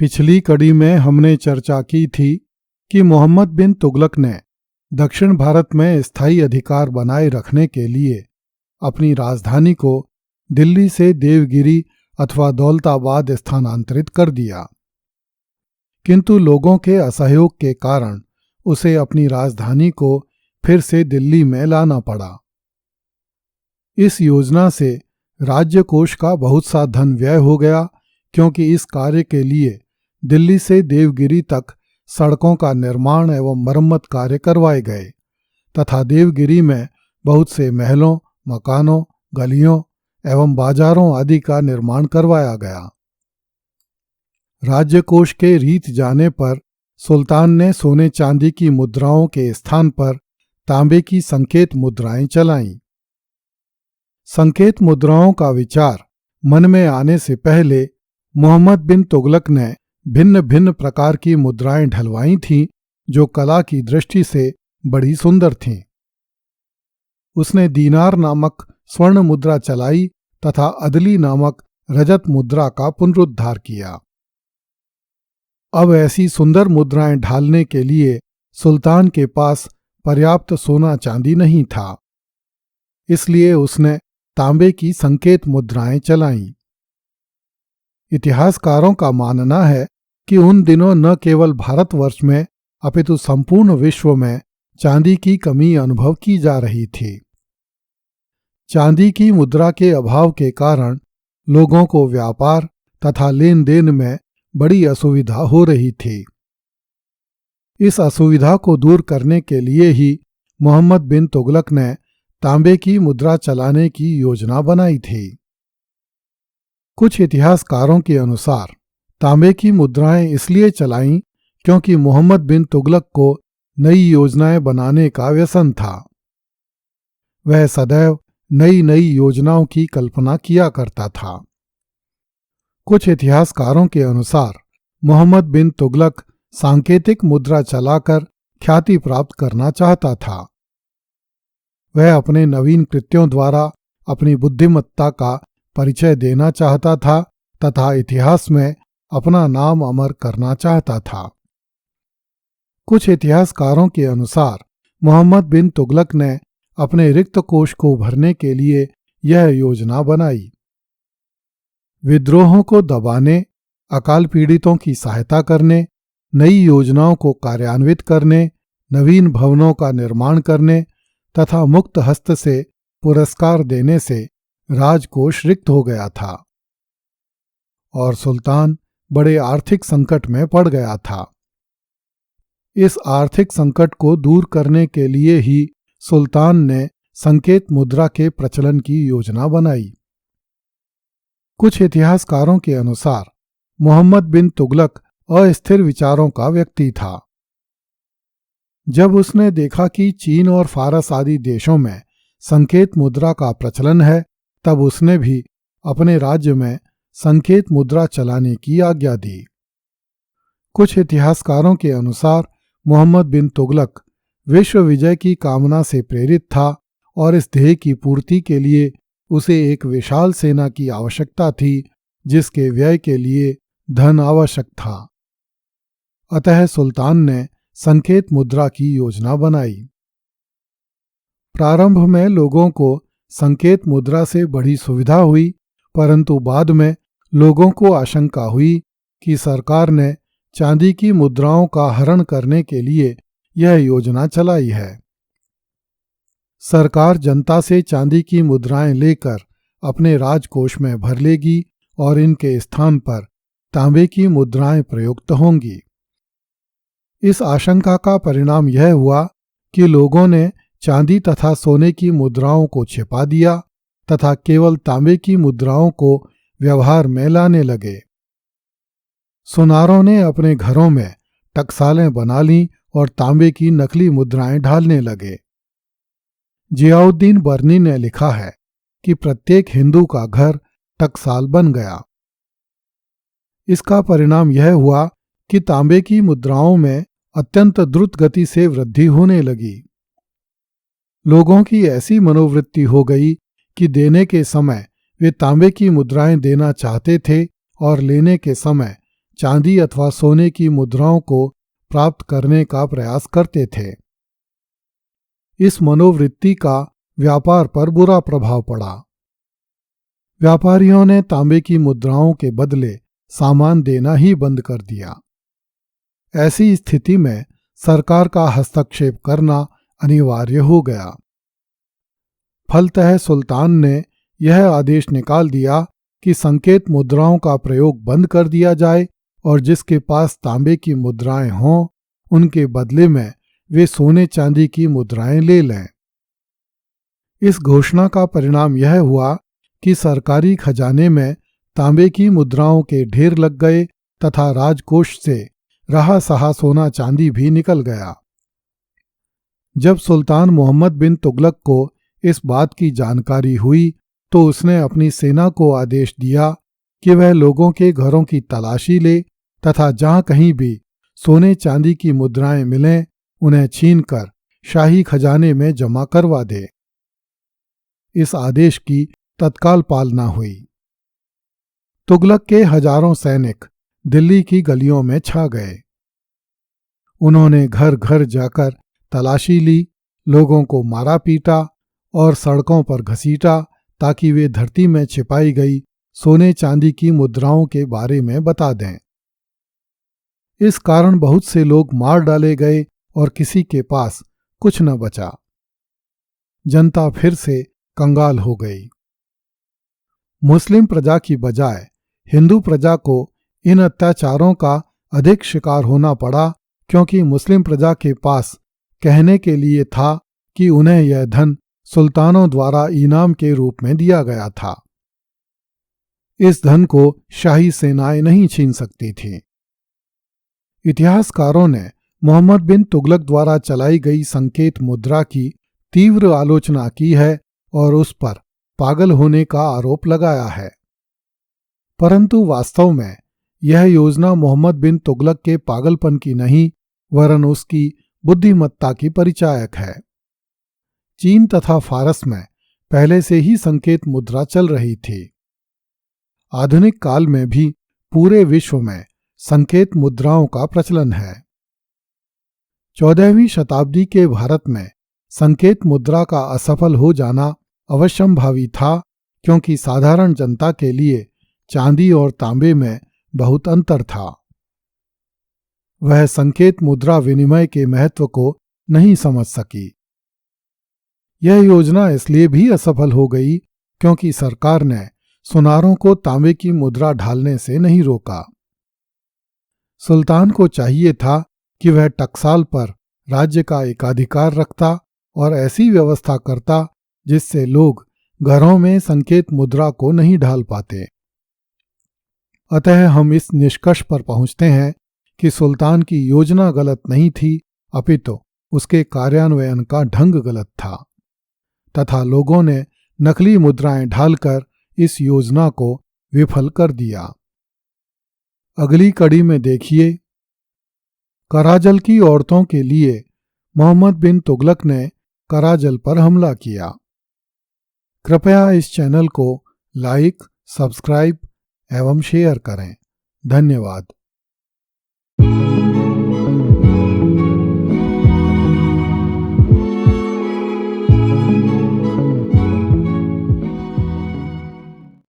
पिछली कड़ी में हमने चर्चा की थी कि मोहम्मद बिन तुगलक ने दक्षिण भारत में स्थायी अधिकार बनाए रखने के लिए अपनी राजधानी को दिल्ली से देवगिरी अथवा दौलताबाद स्थानांतरित कर दिया, किंतु लोगों के असहयोग के कारण उसे अपनी राजधानी को फिर से दिल्ली में लाना पड़ा। इस योजना से राज्य कोष का बहुत सा धन व्यय हो गया, क्योंकि इस कार्य के लिए दिल्ली से देवगिरी तक सड़कों का निर्माण एवं मरम्मत कार्य करवाए गए तथा देवगिरी में बहुत से महलों, मकानों, गलियों एवं बाजारों आदि का निर्माण करवाया गया। राज्य कोष के रीत जाने पर सुल्तान ने सोने चांदी की मुद्राओं के स्थान पर तांबे की संकेत मुद्राएं चलाईं। संकेत मुद्राओं का विचार मन में आने से पहले मोहम्मद बिन तुगलक ने भिन्न भिन्न प्रकार की मुद्राएं ढलवाई थीं, जो कला की दृष्टि से बड़ी सुंदर थीं। उसने दीनार नामक स्वर्ण मुद्रा चलाई तथा अदली नामक रजत मुद्रा का पुनरुद्धार किया। अब ऐसी सुंदर मुद्राएं ढालने के लिए सुल्तान के पास पर्याप्त सोना चांदी नहीं था, इसलिए उसने तांबे की संकेत मुद्राएं चलाईं। इतिहासकारों का मानना है कि उन दिनों न केवल भारतवर्ष में अपितु संपूर्ण विश्व में चांदी की कमी अनुभव की जा रही थी। चांदी की मुद्रा के अभाव के कारण लोगों को व्यापार तथा लेन देन में बड़ी असुविधा हो रही थी। इस असुविधा को दूर करने के लिए ही मोहम्मद बिन तुगलक ने तांबे की मुद्रा चलाने की योजना बनाई थी। कुछ इतिहासकारों के अनुसार तांबे की मुद्राएं इसलिए चलाईं क्योंकि मोहम्मद बिन तुगलक को नई योजनाएं बनाने का व्यसन था। वह सदैव नई नई योजनाओं की कल्पना किया करता था। कुछ इतिहासकारों के अनुसार मोहम्मद बिन तुगलक सांकेतिक मुद्रा चलाकर ख्याति प्राप्त करना चाहता था। वह अपने नवीन कृत्यों द्वारा अपनी बुद्धिमत्ता का परिचय देना चाहता था तथा इतिहास में अपना नाम अमर करना चाहता था। कुछ इतिहासकारों के अनुसार मोहम्मद बिन तुगलक ने अपने रिक्त कोष को भरने के लिए यह योजना बनाई। विद्रोहों को दबाने, अकाल पीड़ितों की सहायता करने, नई योजनाओं को कार्यान्वित करने, नवीन भवनों का निर्माण करने तथा मुक्त हस्त से पुरस्कार देने से राजकोष रिक्त हो गया था और सुल्तान बड़े आर्थिक संकट में पड़ गया था। इस आर्थिक संकट को दूर करने के लिए ही सुल्तान ने संकेत मुद्रा के प्रचलन की योजना बनाई। कुछ इतिहासकारों के अनुसार मोहम्मद बिन तुगलक अस्थिर विचारों का व्यक्ति था। जब उसने देखा कि चीन और फारस आदि देशों में संकेत मुद्रा का प्रचलन है, तब उसने भी अपने राज्य में संकेत मुद्रा चलाने की आज्ञा दी। कुछ इतिहासकारों के अनुसार मोहम्मद बिन तुगलक विश्व विजय की कामना से प्रेरित था और इस ध्येय की पूर्ति के लिए उसे एक विशाल सेना की आवश्यकता थी, जिसके व्यय के लिए धन आवश्यक था। अतः सुल्तान ने संकेत मुद्रा की योजना बनाई। प्रारंभ में लोगों को संकेत मुद्रा से बड़ी सुविधा हुई, परंतु बाद में लोगों को आशंका हुई कि सरकार ने चांदी की मुद्राओं का हरण करने के लिए यह योजना चलाई है। सरकार जनता से चांदी की मुद्राएं लेकर अपने राजकोष में भर लेगी और इनके स्थान पर तांबे की मुद्राएं प्रयुक्त होंगी। इस आशंका का परिणाम यह हुआ कि लोगों ने चांदी तथा सोने की मुद्राओं को छिपा दिया तथा केवल तांबे की मुद्राओं को व्यवहार में लाने लगे। सुनारों ने अपने घरों में टकसालें बना लीं और तांबे की नकली मुद्राएं ढालने लगे। जियाउद्दीन बर्नी ने लिखा है कि प्रत्येक हिंदू का घर टकसाल बन गया। इसका परिणाम यह हुआ कि तांबे की मुद्राओं में अत्यंत द्रुत गति से वृद्धि होने लगी। लोगों की ऐसी मनोवृत्ति हो गई कि देने के समय वे तांबे की मुद्राएं देना चाहते थे और लेने के समय चांदी अथवा सोने की मुद्राओं को प्राप्त करने का प्रयास करते थे। इस मनोवृत्ति का व्यापार पर बुरा प्रभाव पड़ा। व्यापारियों ने तांबे की मुद्राओं के बदले सामान देना ही बंद कर दिया। ऐसी स्थिति में सरकार का हस्तक्षेप करना अनिवार्य हो गया। फलतः सुल्तान ने यह आदेश निकाल दिया कि संकेत मुद्राओं का प्रयोग बंद कर दिया जाए और जिसके पास तांबे की मुद्राएं हों उनके बदले में वे सोने चांदी की मुद्राएं ले लें। इस घोषणा का परिणाम यह हुआ कि सरकारी खजाने में तांबे की मुद्राओं के ढेर लग गए तथा राजकोष से रहा सहा सोना चांदी भी निकल गया। जब सुल्तान मोहम्मद बिन तुगलक को इस बात की जानकारी हुई तो उसने अपनी सेना को आदेश दिया कि वह लोगों के घरों की तलाशी ले तथा जहां कहीं भी सोने चांदी की मुद्राएं मिलें उन्हें छीनकर शाही खजाने में जमा करवा दे। इस आदेश की तत्काल पालना हुई। तुगलक के हजारों सैनिक दिल्ली की गलियों में छा गए। उन्होंने घर घर जाकर तलाशी ली, लोगों को मारा पीटा और सड़कों पर घसीटा ताकि वे धरती में छिपाई गई सोने चांदी की मुद्राओं के बारे में बता दें। इस कारण बहुत से लोग मार डाले गए और किसी के पास कुछ न बचा। जनता फिर से कंगाल हो गई। मुस्लिम प्रजा की बजाय हिंदू प्रजा को इन अत्याचारों का अधिक शिकार होना पड़ा क्योंकि मुस्लिम प्रजा के पास कहने के लिए था कि उन्हें यह धन सुल्तानों द्वारा इनाम के रूप में दिया गया था। इस धन को शाही सेनाएं नहीं छीन सकती थीं। इतिहासकारों ने मोहम्मद बिन तुगलक द्वारा चलाई गई संकेत मुद्रा की तीव्र आलोचना की है और उस पर पागल होने का आरोप लगाया है। परंतु वास्तव में यह योजना मोहम्मद बिन तुगलक के पागलपन की नहीं वरन उसकी बुद्धिमत्ता की परिचायक है। चीन तथा फारस में पहले से ही संकेत मुद्रा चल रही थी। आधुनिक काल में भी पूरे विश्व में संकेत मुद्राओं का प्रचलन है। 14वीं शताब्दी के भारत में संकेत मुद्रा का असफल हो जाना अवश्यंभावी था क्योंकि साधारण जनता के लिए चांदी और तांबे में बहुत अंतर था। वह संकेत मुद्रा विनिमय के महत्व को नहीं समझ सकी। यह योजना इसलिए भी असफल हो गई क्योंकि सरकार ने सुनारों को तांबे की मुद्रा ढालने से नहीं रोका। सुल्तान को चाहिए था कि वह टकसाल पर राज्य का एकाधिकार रखता और ऐसी व्यवस्था करता जिससे लोग घरों में संकेत मुद्रा को नहीं ढाल पाते। अतः हम इस निष्कर्ष पर पहुंचते हैं कि सुल्तान की योजना गलत नहीं थी अपितु उसके कार्यान्वयन का ढंग गलत था तथा लोगों ने नकली मुद्राएं ढालकर इस योजना को विफल कर दिया। अगली कड़ी में देखिए, कराजल की औरतों के लिए मोहम्मद बिन तुगलक ने कराजल पर हमला किया। कृपया इस चैनल को लाइक, सब्सक्राइब एवं शेयर करें। धन्यवाद।